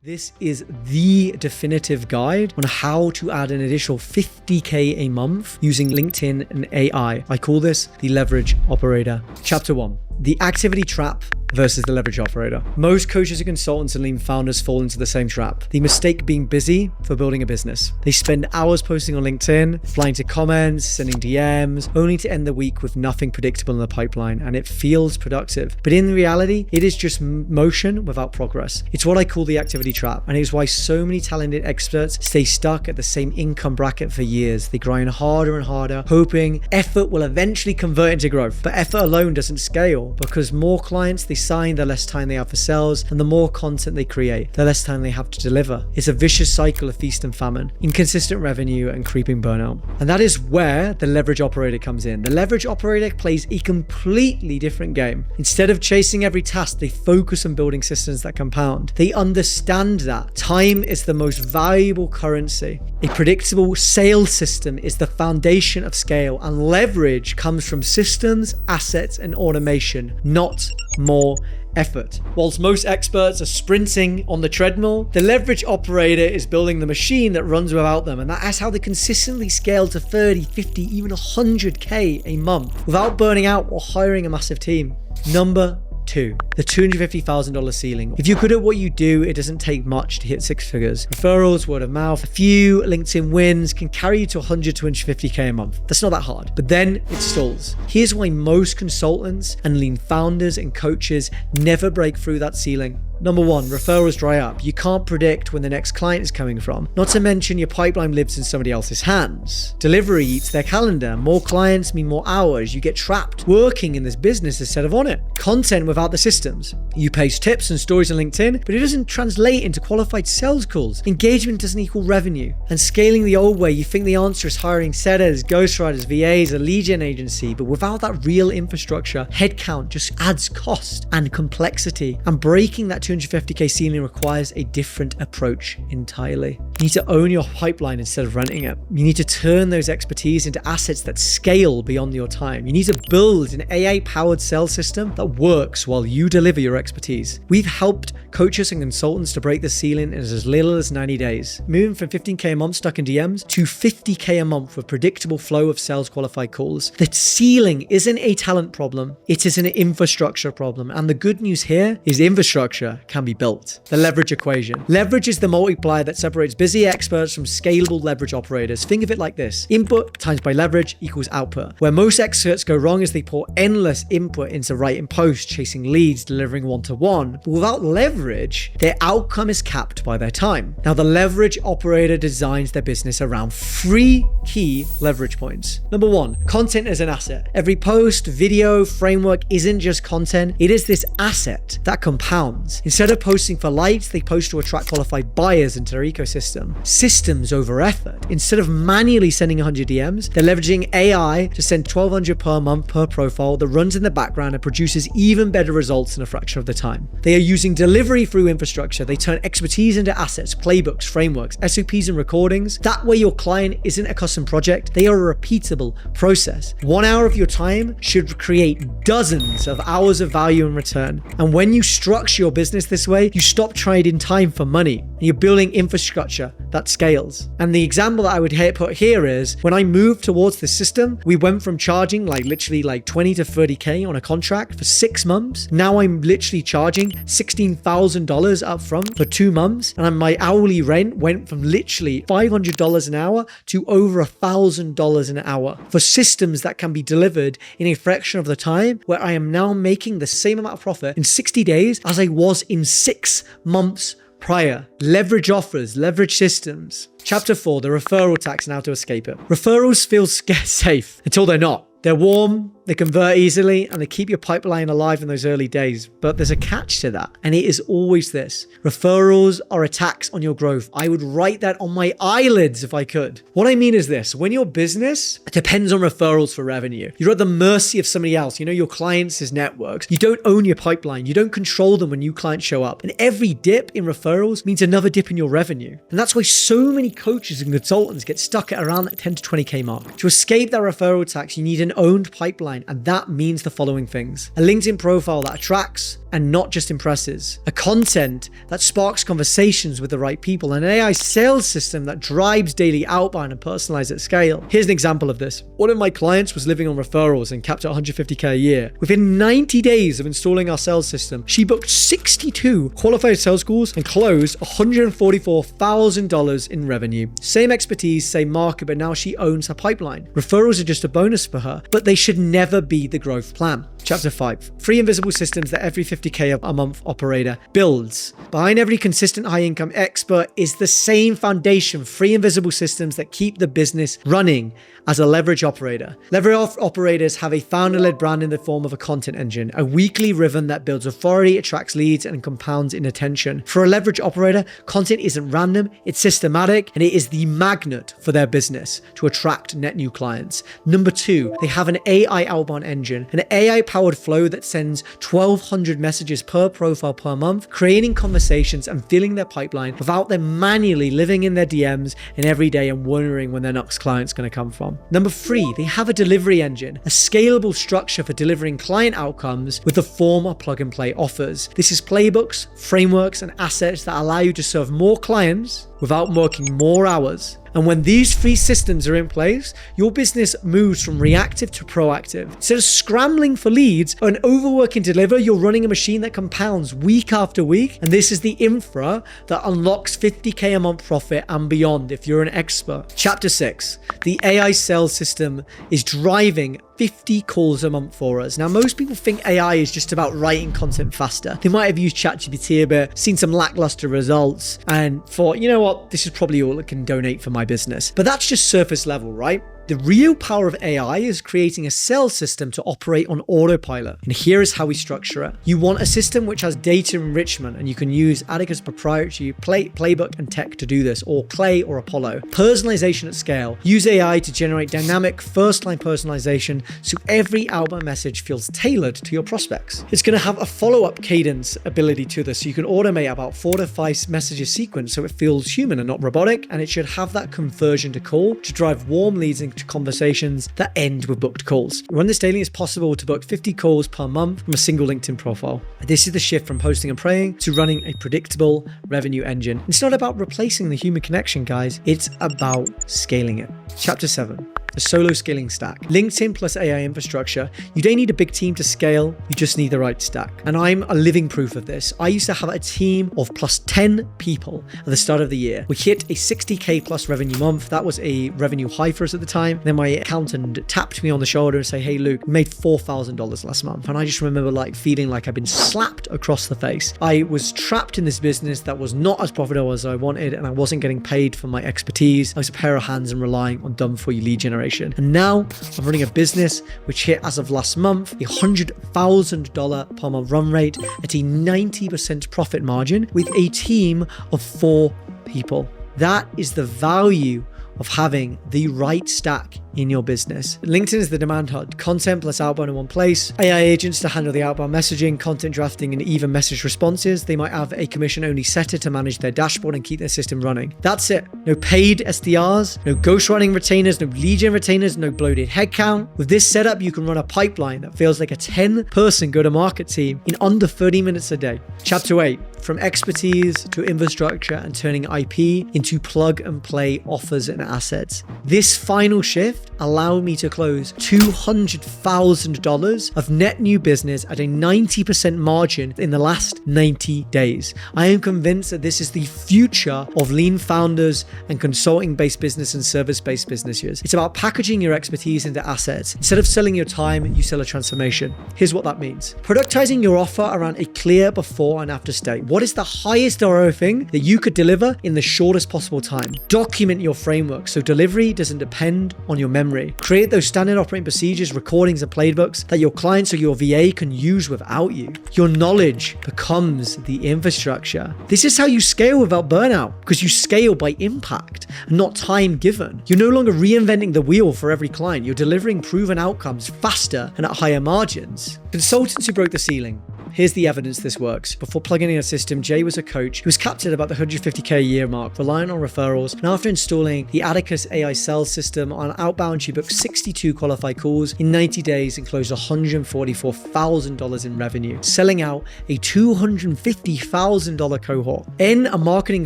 This is the definitive guide on how to add an additional $50K a month using LinkedIn and AI. I call this the leverage operator. Chapter 1, the activity trap versus the leverage operator. Most coaches and consultants and lean founders fall into the same trap. The mistake being busy for building a business. They spend hours posting on LinkedIn, replying to comments, sending DMs, only to end the week with nothing predictable in the pipeline, and it feels productive. But in reality, it is just motion without progress. It's what I call the activity trap, and it is why so many talented experts stay stuck at the same income bracket for years. They grind harder and harder, hoping effort will eventually convert into growth. But effort alone doesn't scale, because more clients they sign, the less time they have for sales, and the more content they create, the less time they have to deliver. It's a vicious cycle of feast and famine, inconsistent revenue, and creeping burnout. And that is where the leverage operator comes in. The leverage operator plays a completely different game. Instead of chasing every task, they focus on building systems that compound. They understand that time is the most valuable currency. A predictable sales system is the foundation of scale, and leverage comes from systems, assets, and automation, not more effort. Whilst most experts are sprinting on the treadmill, the leverage operator is building the machine that runs without them, and that's how they consistently scale to 30, 50, even 100K a month without burning out or hiring a massive team. Number 2, the $250,000 ceiling. If you're good at what you do, it doesn't take much to hit 6 figures. Referrals, word of mouth, a few LinkedIn wins can carry you to 100 to 150K a month. That's not that hard, but then it stalls. Here's why most consultants and lean founders and coaches never break through that ceiling. Number 1, referrals dry up. You can't predict when the next client is coming from. Not to mention your pipeline lives in somebody else's hands. Delivery eats their calendar. More clients mean more hours. You get trapped working in this business instead of on it. Content without the systems. You paste tips and stories on LinkedIn, but it doesn't translate into qualified sales calls. Engagement doesn't equal revenue. And scaling the old way, you think the answer is hiring setters, ghostwriters, VAs, a lead gen agency, but without that real infrastructure, headcount just adds cost and complexity. And breaking that 250K ceiling requires a different approach entirely. You need to own your pipeline instead of renting it. You need to turn those expertise into assets that scale beyond your time. You need to build an AI-powered sales system that works while you deliver your expertise. We've helped coaches and consultants to break the ceiling in as little as 90 days, moving from 15K a month stuck in DMs to 50K a month with predictable flow of sales qualified calls. The ceiling isn't a talent problem, it is an infrastructure problem. And the good news here is infrastructure can be built. The leverage equation. Leverage is the multiplier that separates busy experts from scalable leverage operators. Think of it like this: input times by leverage equals output. Where most experts go wrong is they pour endless input into writing posts, chasing leads, delivering one-to-one. But without leverage, their outcome is capped by their time. Now, the leverage operator designs their business around 3 key leverage points. Number 1, content as an asset. Every post, video, framework isn't just content. It is this asset that compounds. Instead of posting for likes, they post to attract qualified buyers into their ecosystem. Systems over effort. Instead of manually sending 100 DMs, they're leveraging AI to send $1,200 per month per profile that runs in the background and produces even better results in a fraction of the time. They are using delivery through infrastructure. They turn expertise into assets, playbooks, frameworks, SOPs, and recordings. That way your client isn't a custom project. They are a repeatable process. 1 hour of your time should create dozens of hours of value in return. And when you structure your business this way, you stop trading time for money, and you're building infrastructure that scales. And the example that I would put here is when I moved towards this system, we went from charging literally 20 to 30K on a contract for 6 months. Now I'm literally charging $16,000 up front for 2 months, and my hourly rent went from literally $500 an hour to over $1,000 an hour for systems that can be delivered in a fraction of the time, where I am now making the same amount of profit in 60 days as I was in 6 months prior. Leverage offers, leverage systems. Chapter 4, the referral tax and how to escape it. Referrals feel safe until they're not. They're warm, they convert easily, and they keep your pipeline alive in those early days. But there's a catch to that, and it is always this: referrals are a tax on your growth. I would write that on my eyelids if I could. What I mean is this: when your business depends on referrals for revenue, you're at the mercy of somebody else. Your clients' networks. You don't own your pipeline. You don't control them when new clients show up. And every dip in referrals means another dip in your revenue. And that's why so many coaches and consultants get stuck at around that 10 to 20K mark. To escape that referral tax, you need an owned pipeline pipeline, and that means the following things: a LinkedIn profile that attracts and not just impresses, a content that sparks conversations with the right people, and an AI sales system that drives daily outbound and personalized at scale. Here's an example of this. One of my clients was living on referrals and capped at $150K a year. Within 90 days of installing our sales system, she booked 62 qualified sales calls and closed $144,000 in revenue. Same expertise, same market, but now she owns her pipeline. Referrals are just a bonus for her, but they should never be the growth plan. Chapter 5. 3 invisible systems that every 50K a month operator builds. Behind every consistent high income expert is the same foundation, 3 invisible systems that keep the business running as a leverage operator. Leverage operators have a founder-led brand in the form of a content engine, a weekly rhythm that builds authority, attracts leads, and compounds in attention. For a leverage operator, content isn't random, it's systematic, and it is the magnet for their business to attract net new clients. Number 2, they have an AI outbound engine, an AI-powered flow that sends 1,200 messages per profile per month, creating conversations and filling their pipeline without them manually living in their DMs and every day and wondering when their next client's going to come from. Number 3, they have a delivery engine, a scalable structure for delivering client outcomes with the form of plug and play offers. This is playbooks, frameworks, and assets that allow you to serve more clients without working more hours. And when these 3 systems are in place, your business moves from reactive to proactive. Instead of scrambling for leads or an overworking deliverer, you're running a machine that compounds week after week. And this is the infra that unlocks 50K a month profit and beyond if you're an expert. Chapter 6. The AI sales system is driving 50 calls a month for us. Now, most people think AI is just about writing content faster. They might have used ChatGPT a bit, seen some lackluster results, and thought, you know what, this is probably all it can donate for my business. But that's just surface level, right? The real power of AI is creating a sales system to operate on autopilot. And here is how we structure it. You want a system which has data enrichment, and you can use Attica's proprietary playbook and tech to do this, or Clay or Apollo. Personalization at scale. Use AI to generate dynamic first-line personalization so every outbound message feels tailored to your prospects. It's going to have a follow-up cadence ability to this, so you can automate about 4 to 5 messages sequence so it feels human and not robotic, and it should have that conversion to call to drive warm leads into conversations that end with booked calls. Run this daily, it's possible to book 50 calls per month from a single LinkedIn profile. This is the shift from posting and praying to running a predictable revenue engine. It's not about replacing the human connection, guys. It's about scaling it. Chapter 7. The solo scaling stack. LinkedIn plus AI infrastructure. You don't need a big team to scale, you just need the right stack. And I'm a living proof of this. I used to have a team of plus 10 people at the start of the year. We hit a 60K plus revenue month. That was a revenue high for us at the time. Then my accountant tapped me on the shoulder and say, hey Luke, made $4,000 last month. And I just remember feeling like I'd been slapped across the face. I was trapped in this business that was not as profitable as I wanted, and I wasn't getting paid for my expertise. I was a pair of hands and relying on done for you lead generation. And now I'm running a business which hit, as of last month, a $100,000 per month run rate at a 90% profit margin with a team of 4 people. That is the value of having the right stack in your business. LinkedIn is the demand hub. Content plus outbound in one place. AI agents to handle the outbound messaging, content drafting, and even message responses. They might have a commission-only setter to manage their dashboard and keep their system running. That's it. No paid SDRs, no ghostwriting retainers, no lead gen retainers, no bloated headcount. With this setup, you can run a pipeline that feels like a 10-person go-to-market team in under 30 minutes a day. Chapter 8. From expertise to infrastructure and turning IP into plug-and-play offers and assets. This final shift allowed me to close $200,000 of net new business at a 90% margin in the last 90 days. I am convinced that this is the future of lean founders and consulting-based business and service-based businesses. It's about packaging your expertise into assets. Instead of selling your time, you sell a transformation. Here's what that means. Productizing your offer around a clear before and after state. What is the highest ROI thing that you could deliver in the shortest possible time? Document your framework so delivery doesn't depend on your memory. Create those standard operating procedures, recordings, and playbooks that your clients or your VA can use without you. Your knowledge becomes the infrastructure. This is how you scale without burnout, because you scale by impact and not time given. You're no longer reinventing the wheel for every client. You're delivering proven outcomes faster and at higher margins. Consultants who broke the ceiling. Here's the evidence this works. Before plugging in a system, Jay was a coach who was capped at about the $150K a year mark, relying on referrals. And after installing the Atticus AI sales system on Outbound, she booked 62 qualified calls in 90 days and closed $144,000 in revenue, selling out a $250,000 cohort. N, a marketing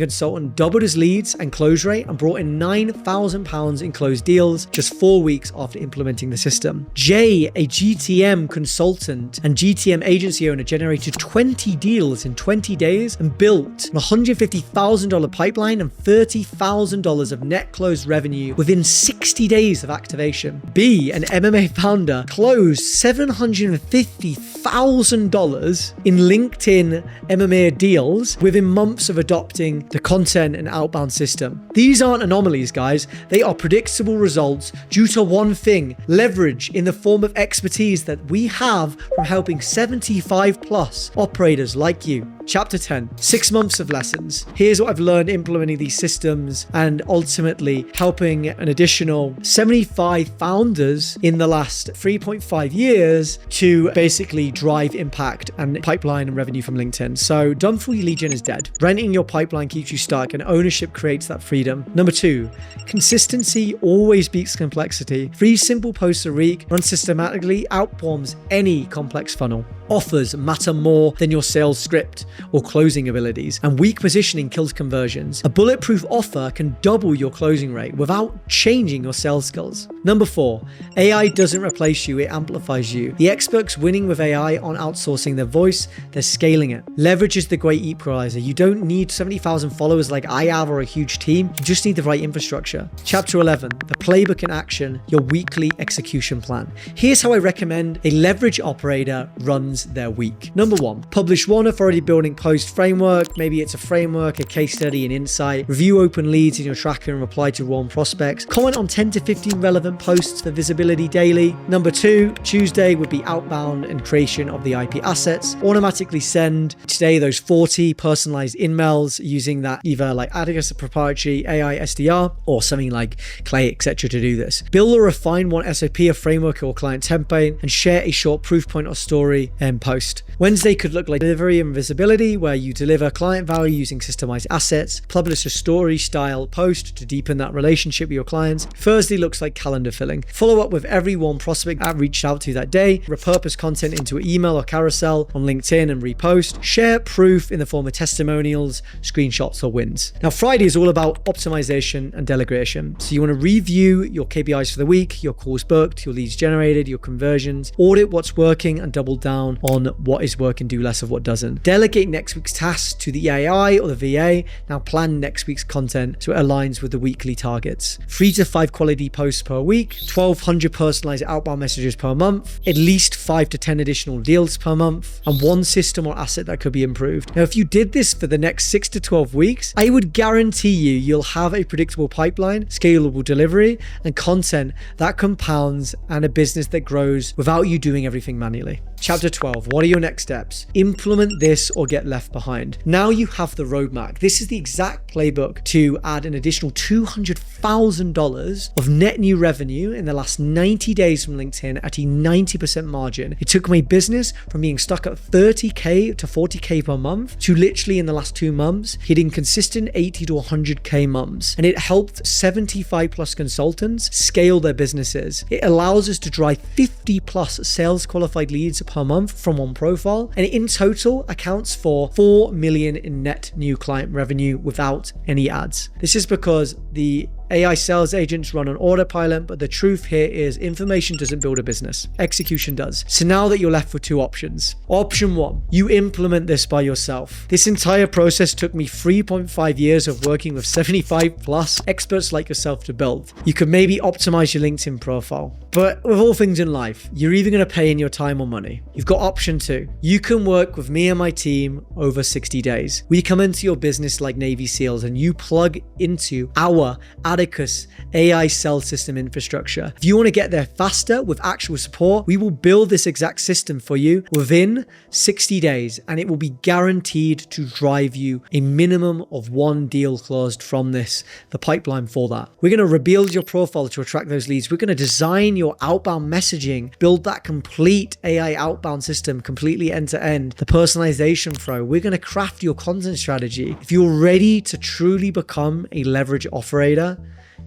consultant, doubled his leads and close rate and brought in £9,000 in closed deals just 4 weeks after implementing the system. J, a GTM consultant and GTM agency owner, generated 20 deals in 20 days and built an $150,000 pipeline and $30,000 of net closed revenue within 60 days of activation. B, an MMA founder, closed $750,000 in LinkedIn MMA deals within months of adopting the content and outbound system. These aren't anomalies, guys. They are predictable results due to one thing: leverage in the form of expertise that we have from helping 75 plus operators like you. Chapter 10, 6 months of lessons. Here's what I've learned implementing these systems and ultimately helping an additional 75 founders in the last 3.5 years to basically drive impact and pipeline and revenue from LinkedIn. So done for you lead gen is dead. Renting your pipeline keeps you stuck, and ownership creates that freedom. Number 2, consistency always beats complexity. 3 simple posts a week run systematically outperforms any complex funnel. Offers matter more than your sales script or closing abilities, and weak positioning kills conversions. A bulletproof offer can double your closing rate without changing your sales skills. Number 4, AI doesn't replace you, it amplifies you. The experts winning with AI aren't outsourcing their voice, they're scaling it. Leverage is the great equalizer. You don't need 70,000 followers like I have or a huge team, you just need the right infrastructure. Chapter 11, the playbook in action, your weekly execution plan. Here's how I recommend a leverage operator runs their week. Number 1, publish one authority building post framework. Maybe it's a framework, a case study, an insight. Review open leads in your tracker and reply to warm prospects. Comment on 10 to 15 relevant posts for visibility daily. Number 2, Tuesday would be outbound and creation of the IP assets. Automatically send today those 40 personalized emails using that either like Atticus, a proprietary AI SDR, or something like Clay, etc. to do this. Build or refine one SOP, a framework or client template, and share a short proof point or story and post. Wednesday could look like delivery and visibility, where you deliver client value using systemized assets. Publish a story style post to deepen that relationship with your clients. Thursday looks like calendar filling. Follow up with every warm prospect that reached out to that day. Repurpose content into an email or carousel on LinkedIn and repost. Share proof in the form of testimonials, screenshots, or wins. Now, Friday is all about optimization and delegation. So you want to review your KPIs for the week, your calls booked, your leads generated, your conversions, audit what's working and double down on what is working, do less of what doesn't. Delegate next week's tasks to the AI or the VA. Now plan next week's content so it aligns with the weekly targets. 3 to 5 quality posts per week, 1,200 personalized outbound messages per month, at least 5 to 10 additional deals per month, and one system or asset that could be improved. Now, if you did this for the next 6 to 12 weeks, I would guarantee you'll have a predictable pipeline, scalable delivery, and content that compounds, and a business that grows without you doing everything manually. Chapter 12, what are your next steps? Implement this or get left behind. Now you have the roadmap. This is the exact playbook to add an additional $200,000 of net new revenue in the last 90 days from LinkedIn at a 90% margin. It took my business from being stuck at 30K to 40K per month to literally in the last 2 months hitting consistent 80 to 100K months. And it helped 75 plus consultants scale their businesses. It allows us to drive 50 plus sales qualified leads per month from one profile, and in total accounts for $4 million in net new client revenue without any ads. This is because the AI sales agents run on autopilot, but the truth here is information doesn't build a business. Execution does. So now that you're left with 2 options. Option 1, you implement this by yourself. This entire process took me 3.5 years of working with 75 plus experts like yourself to build. You could maybe optimize your LinkedIn profile, but with all things in life, you're either going to pay in your time or money. You've got option 2. You can work with me and my team over 60 days. We come into your business like Navy SEALs and you plug into our Atticus AI sell system infrastructure. If you want to get there faster with actual support, we will build this exact system for you within 60 days, and it will be guaranteed to drive you a minimum of 1 deal closed from this, the pipeline for that. We're going to rebuild your profile to attract those leads. We're going to design your outbound messaging, build that complete AI outbound system completely end to end, the personalization flow. We're going to craft your content strategy. If you're ready to truly become a leverage operator,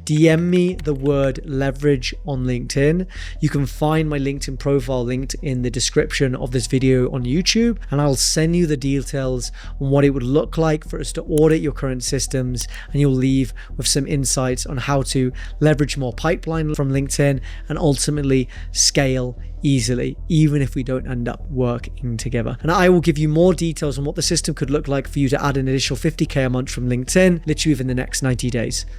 DM me the word leverage on LinkedIn. You can find my LinkedIn profile linked in the description of this video on YouTube, and I'll send you the details on what it would look like for us to audit your current systems, and you'll leave with some insights on how to leverage more pipeline from LinkedIn and ultimately scale easily, even if we don't end up working together. And I will give you more details on what the system could look like for you to add an additional 50K a month from LinkedIn, literally within the next 90 days.